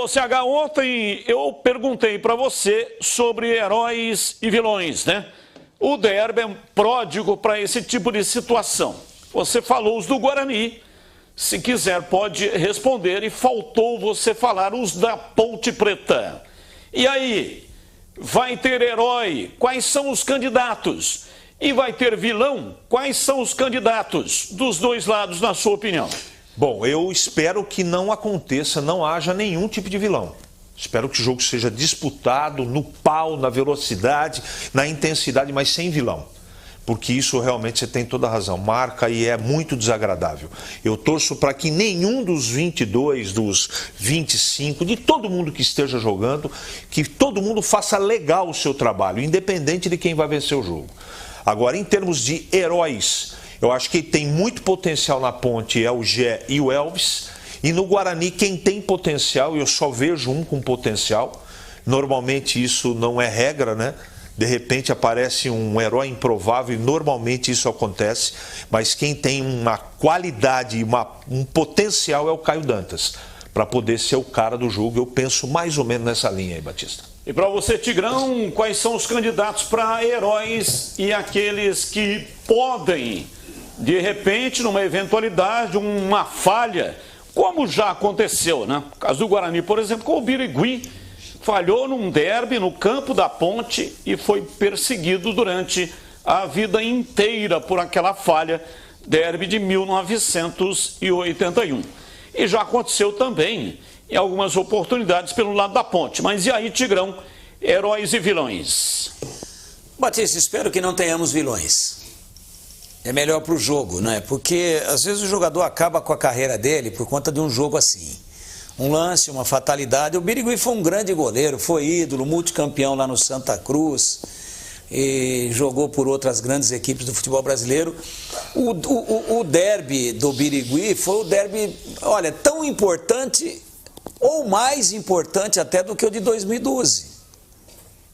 Ô, CH, ontem eu perguntei para você sobre heróis e vilões, né? O derby é um pródigo para esse tipo de situação. Você falou os do Guarani. Se quiser, pode responder. E faltou você falar os da Ponte Preta. E aí, vai ter herói? Quais são os candidatos? E vai ter vilão? Quais são os candidatos dos dois lados, na sua opinião? Bom, eu espero que não aconteça, não haja nenhum tipo de vilão. Espero que o jogo seja disputado no pau, na velocidade, na intensidade, mas sem vilão. Porque isso realmente você tem toda a razão, marca e é muito desagradável. Eu torço para que nenhum dos 22, dos 25, de todo mundo que esteja jogando, que todo mundo faça legal o seu trabalho, independente de quem vai vencer o jogo. Agora, em termos de heróis, eu acho que tem muito potencial na Ponte é o Gé e o Elvis. E no Guarani, quem tem potencial, eu só vejo um com potencial. Normalmente isso não é regra, né? De repente aparece um herói improvável e normalmente isso acontece. Mas quem tem uma qualidade e um potencial é o Caio Dantas. Para poder ser o cara do jogo, eu penso mais ou menos nessa linha aí, Batista. E para você, Tigrão, quais são os candidatos para heróis e aqueles que podem, de repente, numa eventualidade, uma falha, como já aconteceu, né? No caso do Guarani, por exemplo, com o Birigui, falhou num derby no campo da Ponte e foi perseguido durante a vida inteira por aquela falha, derby de 1981. E já aconteceu também em algumas oportunidades pelo lado da Ponte. Mas e aí, Tigrão, heróis e vilões? Batista, espero que não tenhamos vilões. É melhor para o jogo, né? Porque às vezes o jogador acaba com a carreira dele por conta de um jogo assim. Um lance, uma fatalidade. O Birigui foi um grande goleiro, foi ídolo, multicampeão lá no Santa Cruz e jogou por outras grandes equipes do futebol brasileiro. O derby do Birigui foi o derby, olha, tão importante ou mais importante até do que o de 2012.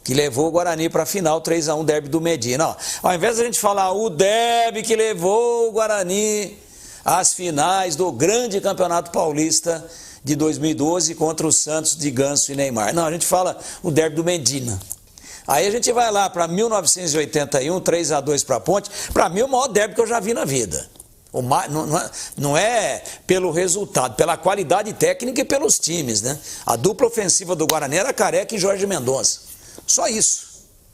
Que levou o Guarani para a final 3-1, derby do Medina. Ó, ao invés de a gente falar o derby que levou o Guarani às finais do grande Campeonato Paulista de 2012 contra o Santos de Ganso e Neymar. Não, a gente fala o derby do Medina. Aí a gente vai lá para 1981, 3-2 para a Ponte. Para mim, o maior derby que eu já vi na vida. Não é pelo resultado, pela qualidade técnica e pelos times, né? A dupla ofensiva do Guarani era Careca e Jorge Mendonça. Só isso.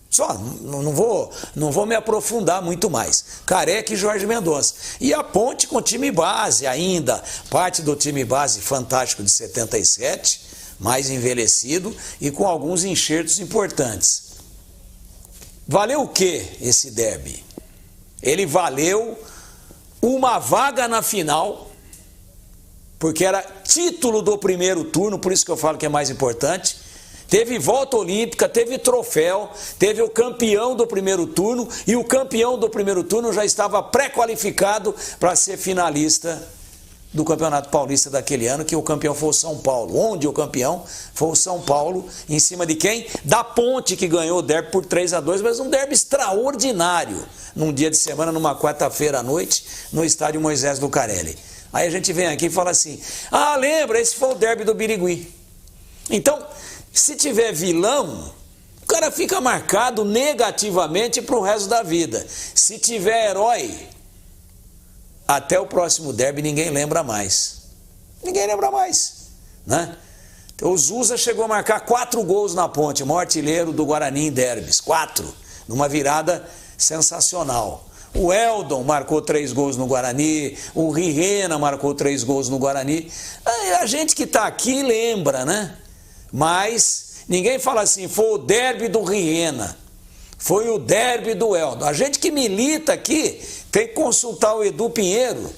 Só, não vou me aprofundar muito mais. Careca e Jorge Mendonça. E a Ponte com time base ainda, parte do time base fantástico de 77, mais envelhecido e com alguns enxertos importantes. Valeu o que esse derby? Ele valeu uma vaga na final, porque era título do primeiro turno, por isso que eu falo que é mais importante. Teve volta olímpica, teve troféu, teve o campeão do primeiro turno e o campeão do primeiro turno já estava pré-qualificado para ser finalista do Campeonato Paulista daquele ano, que o campeão foi o São Paulo. Onde o campeão foi o São Paulo, em cima de quem? Da Ponte, que ganhou o derby por 3-2, mas um derby extraordinário, num dia de semana, numa quarta-feira à noite, no estádio Moisés Lucarelli. Aí a gente vem aqui e fala assim, lembra, esse foi o derby do Birigui. Então, se tiver vilão, o cara fica marcado negativamente para o resto da vida. Se tiver herói, até o próximo derby ninguém lembra mais. Ninguém lembra mais, né? O Zusa chegou a marcar 4 gols na Ponte, o maior artilheiro do Guarani em derbys. 4, numa virada sensacional. O Eldon marcou 3 gols no Guarani, o Rirena marcou 3 gols no Guarani. A gente que está aqui lembra, né? Mas ninguém fala assim, foi o derby do Rirena, foi o derby do Eldon. A gente que milita aqui tem que consultar o Edu Pinheiro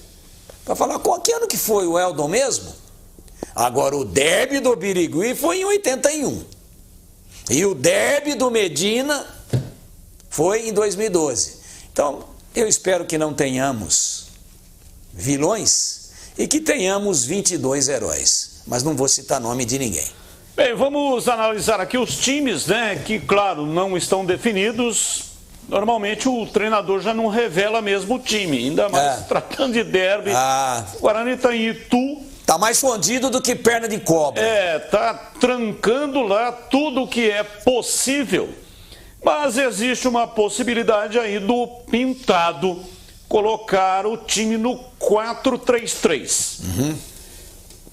para falar qual que ano que foi o Eldon mesmo. Agora o derby do Birigui foi em 81 e o derby do Medina foi em 2012. Então eu espero que não tenhamos vilões e que tenhamos 22 heróis, mas não vou citar nome de ninguém. Bem, vamos analisar aqui os times, né, que, claro, não estão definidos. Normalmente o treinador já não revela mesmo o time, ainda mais tratando de derby. O Guarani está em Itu, Tá mais escondido do que perna de cobra. Tá trancando lá tudo que é possível. Mas existe uma possibilidade aí do Pintado colocar o time no 4-3-3.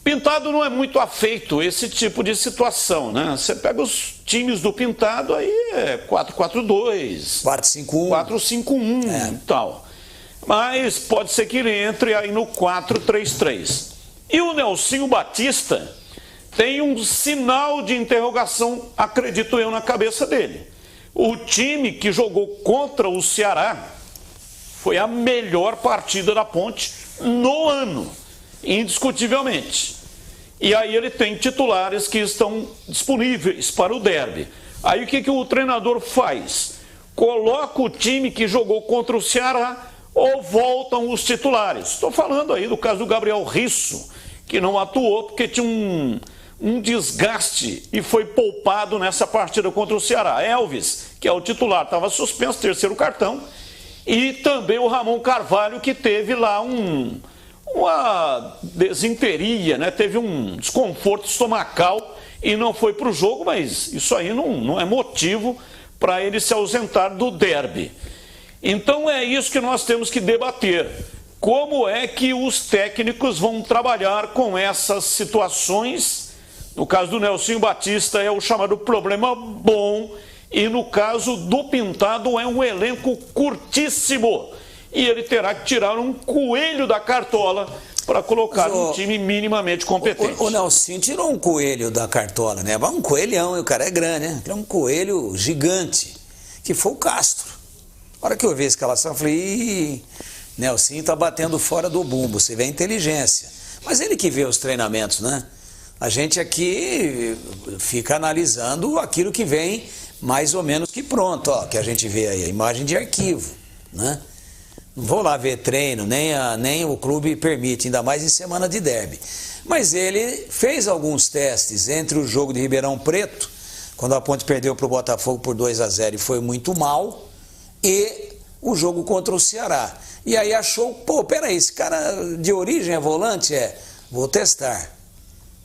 Pintado não é muito afeito a esse tipo de situação, né? Você pega os times do Pintado, aí é 4-4-2, 4-5-1, 4-5-1 e tal. Mas pode ser que ele entre aí no 4-3-3. E o Nelsinho Batista tem um sinal de interrogação, acredito eu, na cabeça dele. O time que jogou contra o Ceará foi a melhor partida da Ponte no ano, indiscutivelmente. E aí ele tem titulares que estão disponíveis para o derby. Aí o que o treinador faz? Coloca o time que jogou contra o Ceará ou voltam os titulares. Estou falando aí do caso do Gabriel Risso, que não atuou porque tinha um desgaste e foi poupado nessa partida contra o Ceará. Elvis, que é o titular, estava suspenso, terceiro cartão. E também o Ramon Carvalho, que teve lá uma desinteria, né? Teve um desconforto estomacal e não foi para o jogo, mas isso aí não é motivo para ele se ausentar do derby. Então é isso que nós temos que debater. Como é que os técnicos vão trabalhar com essas situações? No caso do Nelsinho Batista é o chamado problema bom, e no caso do Pintado é um elenco curtíssimo. E ele terá que tirar um coelho da cartola para colocar um time minimamente competente. O Nelsinho tirou um coelho da cartola, né? Um coelhão, e o cara é grande, né? É um coelho gigante, que foi o Castro. A hora que eu vi a escalação, eu falei, Nelsinho tá batendo fora do bumbo, você vê a inteligência. Mas ele que vê os treinamentos, né? A gente aqui fica analisando aquilo que vem mais ou menos que pronto, ó, que a gente vê aí, a imagem de arquivo, né? Não vou lá ver treino, nem o clube permite, ainda mais em semana de derby. Mas ele fez alguns testes entre o jogo de Ribeirão Preto, quando a Ponte perdeu para o Botafogo por 2-0 e foi muito mal, e o jogo contra o Ceará. E aí achou, peraí, esse cara de origem é volante? Vou testar.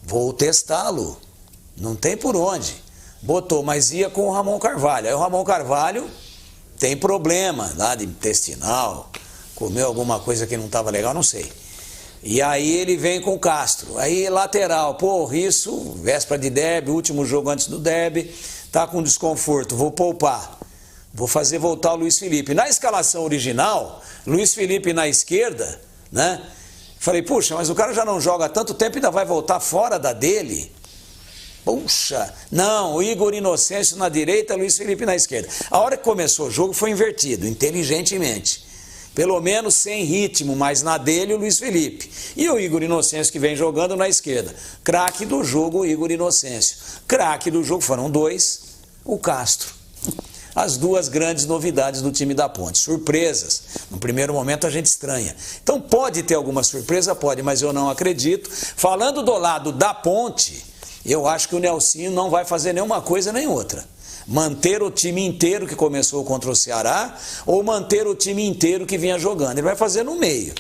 Vou testá-lo. Não tem por onde. Botou, mas ia com o Ramon Carvalho. Aí o Ramon Carvalho tem problema lá de intestinal, comeu alguma coisa que não estava legal, não sei. E aí ele vem com o Castro. Aí lateral, Risso, véspera de derby, último jogo antes do derby, tá com desconforto, vou poupar. Vou fazer voltar o Luiz Felipe. Na escalação original, Luiz Felipe na esquerda, né? Falei, puxa, mas o cara já não joga há tanto tempo e ainda vai voltar fora da dele? Puxa, não, o Igor Inocêncio na direita, Luiz Felipe na esquerda. A hora que começou o jogo foi invertido, inteligentemente. Pelo menos sem ritmo, mas na dele o Luiz Felipe. E o Igor Inocêncio que vem jogando na esquerda. Craque do jogo, o Igor Inocêncio. Craque do jogo, foram dois, o Castro. As duas grandes novidades do time da Ponte. Surpresas. No primeiro momento a gente estranha. Então pode ter alguma surpresa? Pode, mas eu não acredito. Falando do lado da Ponte, eu acho que o Nelsinho não vai fazer nenhuma coisa nem outra. Manter o time inteiro que começou contra o Ceará ou manter o time inteiro que vinha jogando. Ele vai fazer no meio.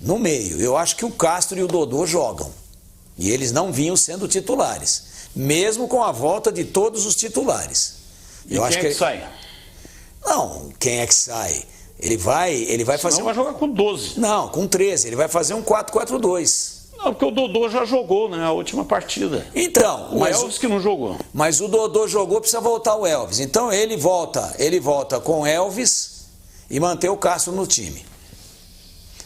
No meio. Eu acho que o Castro e o Dodô jogam. E eles não vinham sendo titulares. Mesmo com a volta de todos os titulares. E quem é que sai? Não, quem é que sai? Ele vai fazer... Não vai jogar com 12. Não, com 13. Ele vai fazer um 4-4-2. Não, porque o Dodô já jogou, né, a última partida. Então... O Elvis que não jogou. Mas o Dodô jogou, precisa voltar o Elvis. Então ele volta com o Elvis e manter o Castro no time.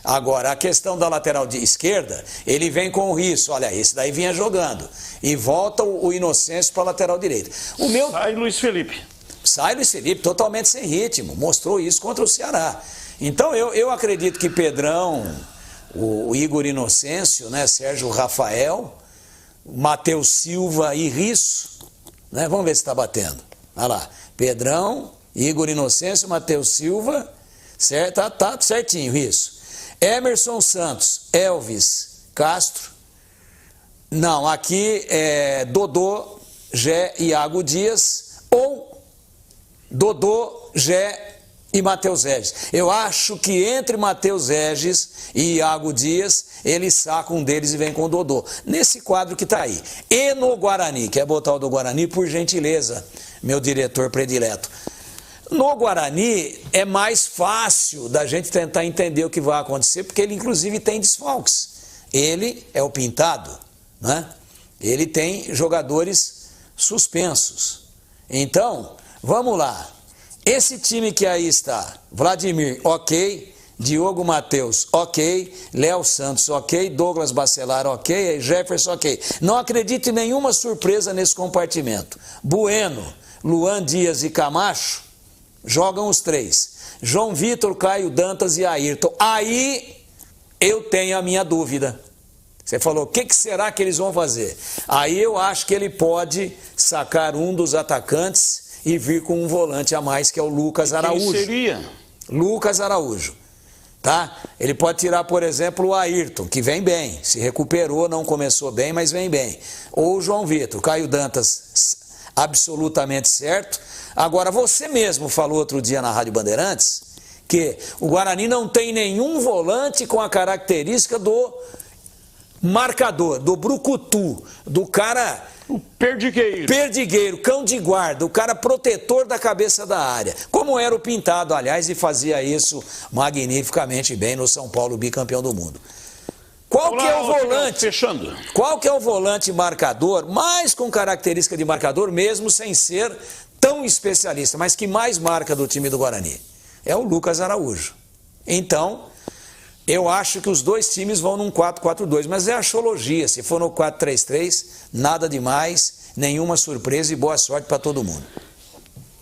Agora, a questão da lateral de esquerda, ele vem com o Risso, olha, esse daí vinha jogando. E volta o Inocêncio para a lateral direita. Sai Luiz Felipe. Sai Luiz Felipe, totalmente sem ritmo. Mostrou isso contra o Ceará. Então eu acredito que Pedrão, o Igor Inocêncio, né, Sérgio Rafael, Matheus Silva e Risso, né, vamos ver se está batendo. Olha lá, Pedrão, Igor Inocêncio, Matheus Silva, certo? Tá certinho isso. Emerson Santos, Elvis, Castro. Não, aqui é Dodô, Gé, Iago Dias, ou Dodô, Gé, e Matheus Regis. Eu acho que entre Matheus Regis e Iago Dias, eles sacam um deles e vem com o Dodô. Nesse quadro que está aí. E no Guarani, quer botar o do Guarani, por gentileza, meu diretor predileto. No Guarani é mais fácil da gente tentar entender o que vai acontecer, porque ele inclusive tem desfalques. Ele é o Pintado, né? Ele tem jogadores suspensos. Então, vamos lá. Esse time que aí está, Vladimir, ok, Diogo Matheus, ok, Léo Santos, ok, Douglas Bacelar, ok, Jefferson, ok. Não acredito em nenhuma surpresa nesse compartimento. Bueno, Luan Dias e Camacho jogam os três. João Vitor, Caio Dantas e Ayrton. Aí eu tenho a minha dúvida. Você falou, o que será que eles vão fazer? Aí eu acho que ele pode sacar um dos atacantes e vir com um volante a mais, que é o Lucas Araújo. Quem seria? Lucas Araújo. Tá? Ele pode tirar, por exemplo, o Ayrton, que vem bem, se recuperou, não começou bem, mas vem bem. Ou o João Vitor, Caio Dantas, absolutamente certo. Agora, você mesmo falou outro dia na Rádio Bandeirantes que o Guarani não tem nenhum volante com a característica do marcador, do brucutu, do cara... O perdigueiro. Perdigueiro, cão de guarda, o cara protetor da cabeça da área. Como era o Pintado, aliás, e fazia isso magnificamente bem no São Paulo, bicampeão do mundo. Qual que é o volante? Fechando. Qual que é o volante marcador, mais com característica de marcador, mesmo sem ser tão especialista, mas que mais marca do time do Guarani? É o Lucas Araújo. Então, eu acho que os dois times vão num 4-4-2, mas é achologia. Se for no 4-3-3, nada demais, nenhuma surpresa e boa sorte para todo mundo.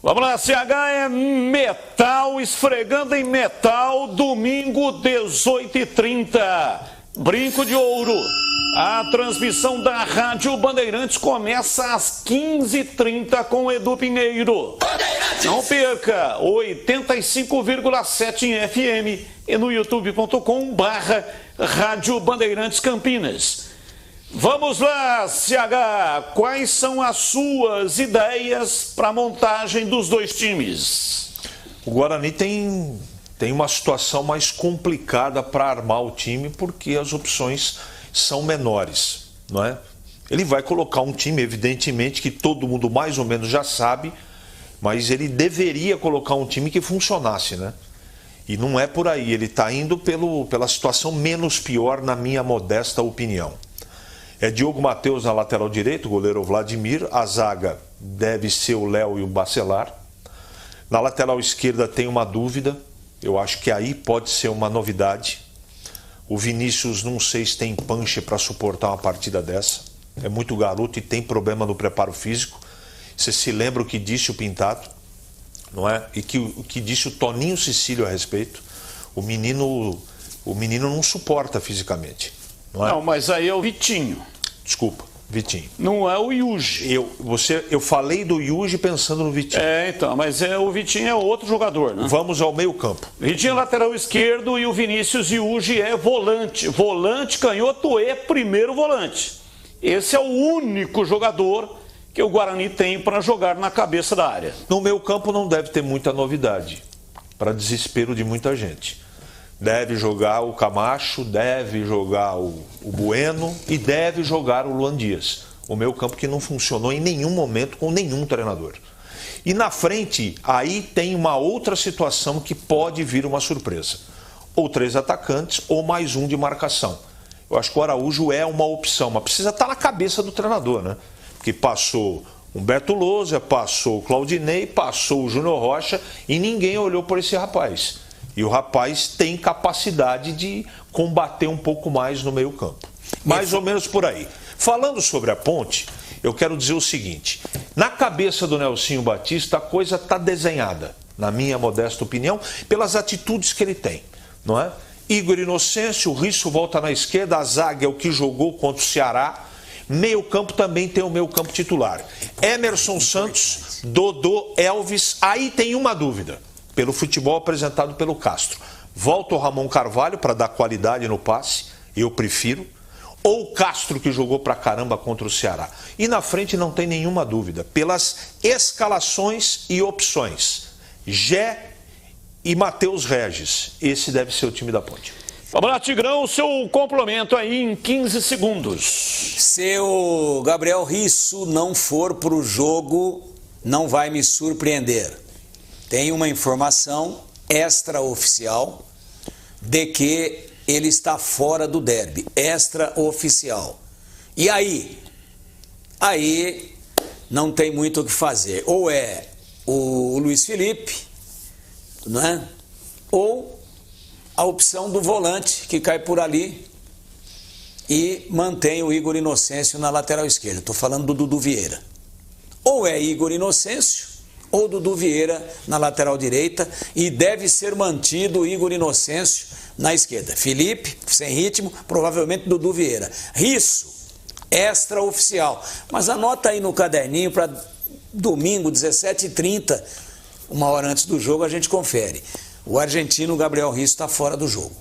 Vamos lá, CH é metal, esfregando em metal, domingo 18h30. Brinco de Ouro. A transmissão da Rádio Bandeirantes começa às 15h30 com Edu Pinheiro. Não perca, 85,7 em FM e no youtube.com/Rádio Bandeirantes Campinas. Vamos lá, CH, quais são as suas ideias para a montagem dos dois times? O Guarani tem uma situação mais complicada para armar o time porque as opções são menores, não é? Ele vai colocar um time, evidentemente, que todo mundo mais ou menos já sabe, mas ele deveria colocar um time que funcionasse, né? E não é por aí, ele está indo pela situação menos pior, na minha modesta opinião. É Diogo Matheus na lateral direito, goleiro Vladimir, a zaga deve ser o Léo e o Bacelar. Na lateral esquerda tem uma dúvida, eu acho que aí pode ser uma novidade. O Vinícius, não sei se tem punch para suportar uma partida dessa. É muito garoto e tem problema no preparo físico. Você se lembra o que disse o Pintado, não é? E o que disse o Toninho Cecílio a respeito. O menino não suporta fisicamente, não é? Não, mas aí é o Vitinho. Desculpa, Vitinho. Não é o Yuji. Eu falei do Yuji pensando no Vitinho. Então, mas o Vitinho é outro jogador, né? Vamos ao meio campo. Vitinho é lateral esquerdo e o Vinícius Yuji é volante. Volante canhoto e primeiro volante. Esse é o único jogador que o Guarani tem para jogar na cabeça da área. No meio campo não deve ter muita novidade, para desespero de muita gente. Deve jogar o Camacho, deve jogar o Bueno e deve jogar o Luan Dias. O meio campo que não funcionou em nenhum momento com nenhum treinador. E na frente, aí tem uma outra situação que pode vir uma surpresa. Ou 3 atacantes ou mais um de marcação. Eu acho que o Araújo é uma opção, mas precisa estar na cabeça do treinador, né? Porque passou Humberto Lousa, passou o Claudinei, passou o Júnior Rocha e ninguém olhou por esse rapaz. E o rapaz tem capacidade de combater um pouco mais no meio campo. Mais ou menos por aí. Falando sobre a Ponte, eu quero dizer o seguinte. Na cabeça do Nelsinho Batista, a coisa está desenhada, na minha modesta opinião, pelas atitudes que ele tem, não é? Igor Inocêncio, o Risso volta na esquerda, a zaga é o que jogou contra o Ceará. Meio campo também tem o meio campo titular. Emerson Santos, Dodô, Elvis, aí tem uma dúvida. Pelo futebol apresentado pelo Castro. Volta o Ramon Carvalho para dar qualidade no passe, eu prefiro, ou o Castro que jogou pra caramba contra o Ceará. E na frente não tem nenhuma dúvida, pelas escalações e opções. Gé e Matheus Regis. Esse deve ser o time da Ponte. Vamos lá, Tigrão, o seu complemento aí em 15 segundos. Se o Gabriel Risso não for para o jogo, não vai me surpreender. Tem uma informação extraoficial de que ele está fora do derby. Extraoficial. E aí? Aí não tem muito o que fazer. Ou é o Luiz Felipe, não é? Ou a opção do volante que cai por ali e mantém o Igor Inocêncio na lateral esquerda. Estou falando do Dudu Vieira. Ou é Igor Inocêncio ou Dudu Vieira na lateral direita, e deve ser mantido o Igor Inocêncio na esquerda. Felipe, sem ritmo, provavelmente Dudu Vieira. Risso, extraoficial. Mas anota aí no caderninho para domingo, 17h30, uma hora antes do jogo, a gente confere. O argentino Gabriel Risso está fora do jogo.